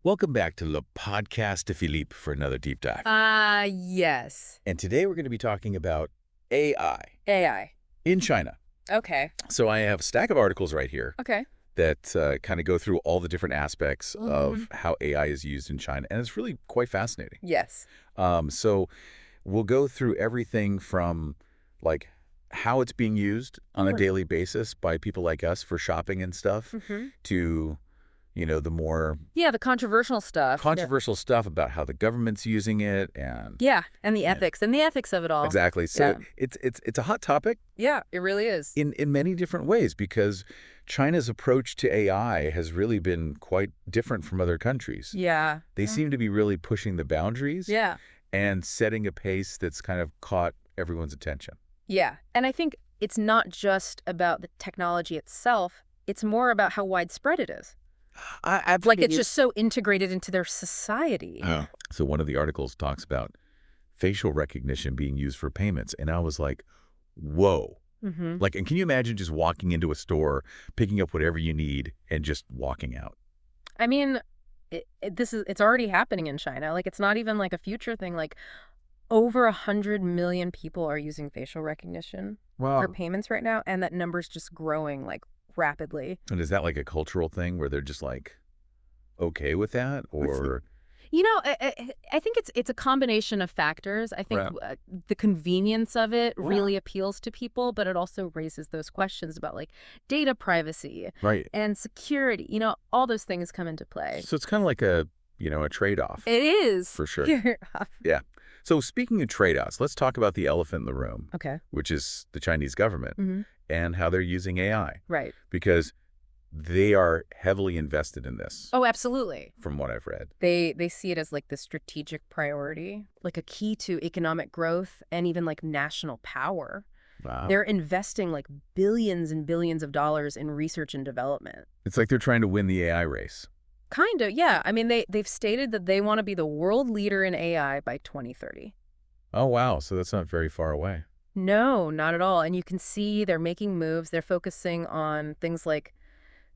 Welcome back to Le Podcast de Philippe for another deep dive. Yes. And today we're going to be talking about AI AI. in China. Okay. So I have a stack of articles right here Okay. that kind of go through all the different aspects of Mhm. how AI is used in China, and it's really quite fascinating. Yes. So we'll go through everything from like how it's being used on a daily basis by people like us for shopping and stuff Mm-hmm. to, the more Yeah, the controversial stuff. controversial stuff about how the government's using it and Yeah, and the yeah. ethics of it all. Exactly. So Yeah. it's a hot topic Yeah, it really is. in many different ways because China's approach to AI has really been quite different from other countries. Yeah. They seem to be really pushing the boundaries Yeah. and setting a pace that's kind of caught everyone's attention. Yeah. And I think it's not just about the technology itself, it's more about how widespread it is. I've Like it's just so integrated into their society. So one of the articles talks about facial recognition being used for payments, and I was like, whoa. Mm-hmm. Like, and can you imagine just walking into a store, picking up whatever you need, and just walking out? I mean, it's already happening in China. Like it's not even like a future thing. Like over 100 million people are using facial recognition for payments right now, and that number's just growing like rapidly. And is that like a cultural thing where they're just like okay with that, or You know, I think it's a combination of factors. I think Right. the convenience of it Wow. really appeals to people, but it also raises those questions about like data privacy right? and security. You know, all those things come into play. So it's kind of like a trade-off It is. for sure. You're Yeah. So speaking of trade-offs, let's talk about the elephant in the room, Okay. which is the Chinese government Hmm. and how they're using AI, Right. because they are heavily invested in this, Oh, absolutely. from what I've read. They see it as like the strategic priority, like a key to economic growth and even like national power. Wow. They're investing like billions and billions of dollars in research and development. It's like they're trying to win the AI race. Kind of, yeah. I mean, they've stated that they want to be the world leader in AI by 2030. Oh, wow. So that's not very far away. No, not at all. And you can see they're making moves. They're focusing on things like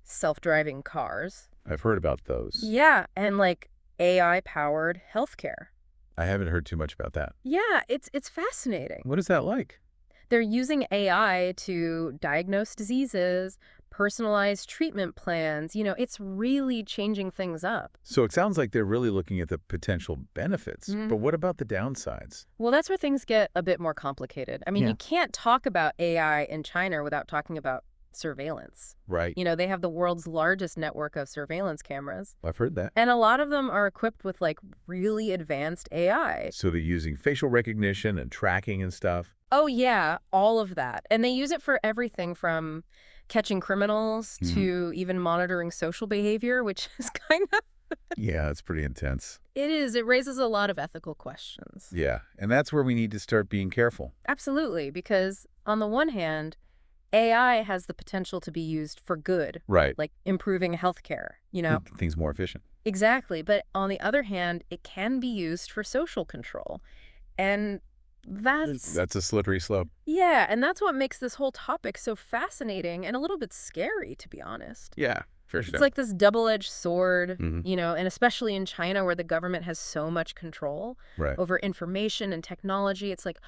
self-driving cars. I've heard about those. Yeah, and like AI-powered healthcare. I haven't heard too much about that. Yeah, it's fascinating. What is that like? They're using AI to diagnose diseases, personalize treatment plans. You know, it's really changing things up. So it sounds like they're really looking at the potential benefits, Mhm. but what about the downsides? Well, that's where things get a bit more complicated. I mean, Yeah. you can't talk about AI in China without talking about surveillance. Right. You know, they have the world's largest network of surveillance cameras, I've heard that. and a lot of them are equipped with like really advanced AI. So they're using facial recognition and tracking and stuff. Oh, yeah, all of that. And they use it for everything from catching criminals to even monitoring social behavior, which is kind of, Yeah, it's pretty intense. it is. It raises a lot of ethical questions. Yeah, and that's where we need to start being careful. Absolutely, because on the one hand, AI has the potential to be used for good, Right. like improving healthcare, you know? Make things more efficient. Exactly. But on the other hand, it can be used for social control. And That's a slippery slope. yeah, and that's what makes this whole topic so fascinating and a little bit scary, to be honest. Yeah, for sure. It's like this double-edged sword, Mhm. you know, and especially in China where the government has so much control Right. over information and technology. It's like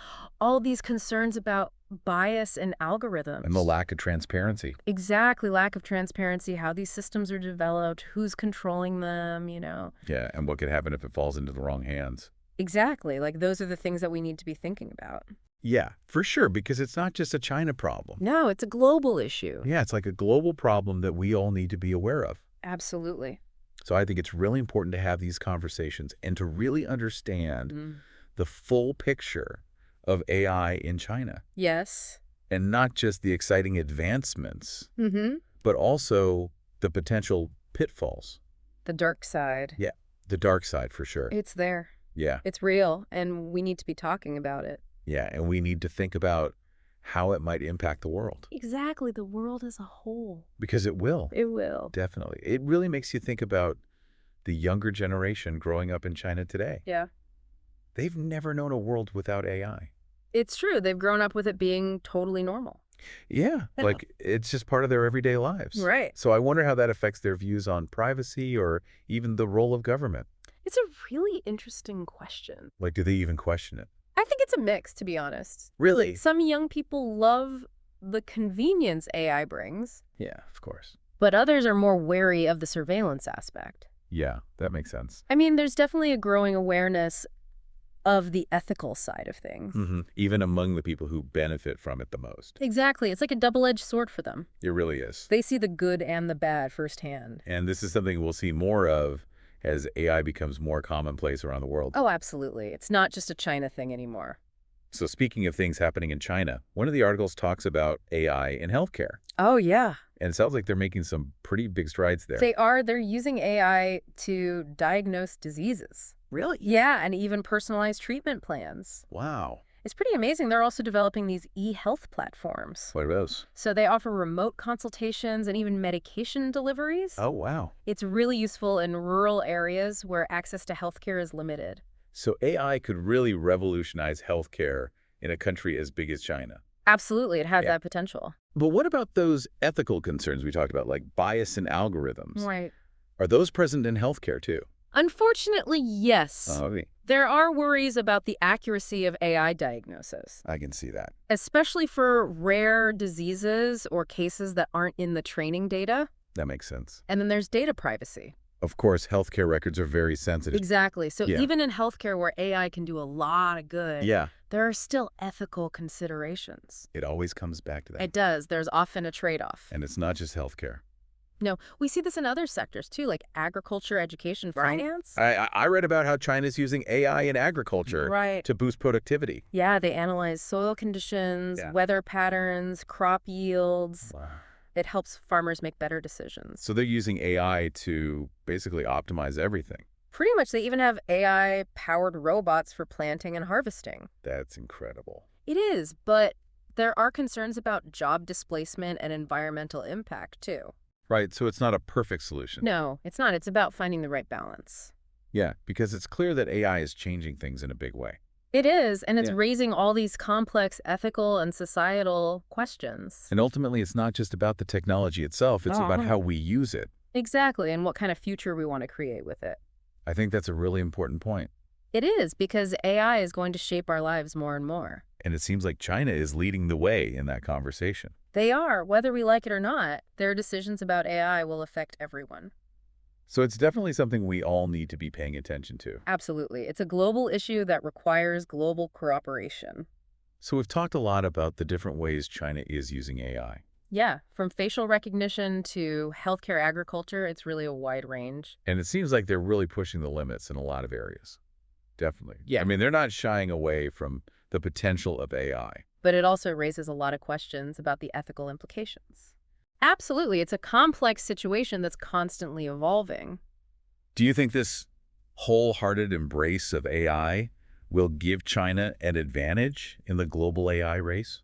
all these concerns about bias and algorithms. And the lack of transparency. Exactly, lack of transparency, how these systems are developed, who's controlling them, you know. Yeah, and what could happen if it falls into the wrong hands. Exactly, like those are the things that we need to be thinking about. Yeah, for sure, because it's not just a China problem. No, it's a global issue. Yeah, it's like a global problem that we all need to be aware of. Absolutely. So I think it's really important to have these conversations and to really understand Mm. the full picture of AI in China. Yes. And not just the exciting advancements, Mm-hmm. but also the potential pitfalls. The dark side. Yeah, the dark side for sure. It's there. Yeah, It's real, and we need to be talking about it. yeah, and we need to think about how it might impact the world. Exactly, the world as a whole. Because it will, It will. definitely. It really makes you think about the younger generation growing up in China today. Yeah. They've never known a world without AI. It's true. They've grown up with it being totally normal. Yeah, like it's just part of their everyday lives. Right. So I wonder how that affects their views on privacy or even the role of government. It's a really interesting question. Like, do they even question it? I think it's a mix, to be honest. Really? Some young people love the convenience AI brings, Yeah, of course. but others are more wary of the surveillance aspect. Yeah, that makes sense. I mean, there's definitely a growing awareness of the ethical side of things. Even among the people who benefit from it the most. Exactly. It's like a double-edged sword for them. It really is. They see the good and the bad firsthand. And this is something we'll see more of as AI becomes more commonplace around the world. Oh, absolutely. It's not just a China thing anymore. So speaking of things happening in China, one of the articles talks about AI in healthcare. Oh, yeah. And it sounds like they're making some pretty big strides there. They are. They're using AI to diagnose diseases. Really? Yeah, and even personalized treatment plans. Wow. It's pretty amazing. They're also developing these e-health platforms. What are those? So they offer remote consultations and even medication deliveries. Oh, wow. It's really useful in rural areas where access to healthcare is limited. So AI could really revolutionize healthcare in a country as big as China. Absolutely, it has Yeah. that potential. But what about those ethical concerns we talked about, like bias in algorithms? Right. Are those present in healthcare too? Unfortunately, yes. Oh, okay. There are worries about the accuracy of AI diagnosis, I can see that. especially for rare diseases or cases that aren't in the training data. That makes sense. And then there's data privacy. Of course, healthcare records are very sensitive. Exactly. So Yeah. even in healthcare where AI can do a lot of good, Yeah, there are still ethical considerations. it always comes back to that. It does. There's often a trade-off. And it's not just healthcare. No, we see this in other sectors too, like agriculture, education, finance. I read about how China's using AI in agriculture Right. to boost productivity. Yeah, they analyze soil conditions, Yeah. weather patterns, crop yields. Wow. It helps farmers make better decisions. So they're using AI to basically optimize everything. Pretty much, they even have AI-powered robots for planting and harvesting. That's incredible. It is, but there are concerns about job displacement and environmental impact too. Right, so it's not a perfect solution. No, it's not. It's about finding the right balance. Yeah, because it's clear that AI is changing things in a big way. It is, and it's Yeah. raising all these complex ethical and societal questions. And ultimately, it's not just about the technology itself, it's about how we use it. Exactly, and what kind of future we want to create with it. I think that's a really important point. It is, because AI is going to shape our lives more and more. And it seems like China is leading the way in that conversation. They are, whether we like it or not. Their decisions about AI will affect everyone. So it's definitely something we all need to be paying attention to. Absolutely. It's a global issue that requires global cooperation. So we've talked a lot about the different ways China is using AI. Yeah, from facial recognition to healthcare agriculture, it's really a wide range. And it seems like they're really pushing the limits in a lot of areas. Definitely. Yeah. I mean, they're not shying away from the potential of AI. But it also raises a lot of questions about the ethical implications. Absolutely. It's a complex situation that's constantly evolving. Do you think this wholehearted embrace of AI will give China an advantage in the global AI race?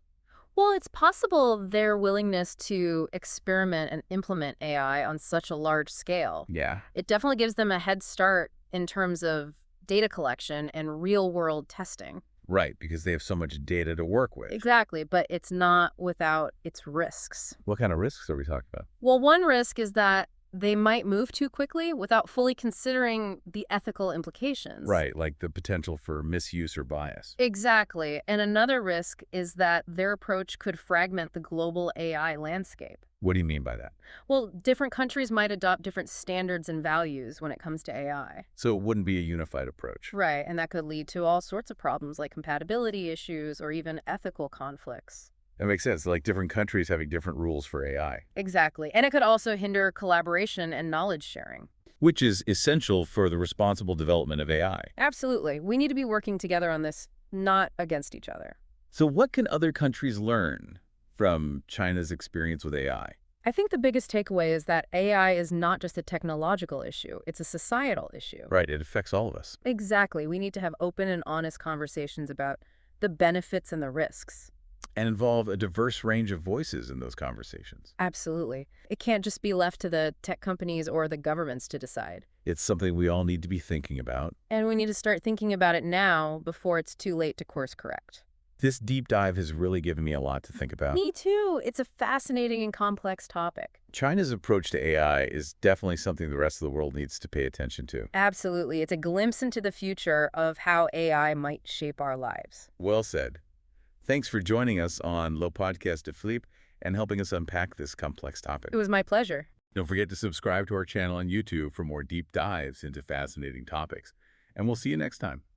Well, it's possible their willingness to experiment and implement AI on such a large scale. Yeah. It definitely gives them a head start in terms of data collection and real-world testing. Right, because they have so much data to work with. Exactly, but it's not without its risks. What kind of risks are we talking about? Well, one risk is that they might move too quickly without fully considering the ethical implications. Right, like the potential for misuse or bias. Exactly. And another risk is that their approach could fragment the global AI landscape. What do you mean by that? Well, different countries might adopt different standards and values when it comes to AI. So it wouldn't be a unified approach. Right, and that could lead to all sorts of problems like compatibility issues or even ethical conflicts. That makes sense, like different countries having different rules for AI. Exactly. And it could also hinder collaboration and knowledge sharing. Which is essential for the responsible development of AI. Absolutely. We need to be working together on this, not against each other. So what can other countries learn from China's experience with AI? I think the biggest takeaway is that AI is not just a technological issue, it's a societal issue. Right, it affects all of us. Exactly. We need to have open and honest conversations about the benefits and the risks. And involve a diverse range of voices in those conversations. Absolutely. It can't just be left to the tech companies or the governments to decide. It's something we all need to be thinking about. And we need to start thinking about it now before it's too late to course correct. This deep dive has really given me a lot to think about. Me too. It's a fascinating and complex topic. China's approach to AI is definitely something the rest of the world needs to pay attention to. Absolutely. It's a glimpse into the future of how AI might shape our lives. Well said. Thanks for joining us on Le Podcast de Philippe and helping us unpack this complex topic. It was my pleasure. Don't forget to subscribe to our channel on YouTube for more deep dives into fascinating topics. And we'll see you next time.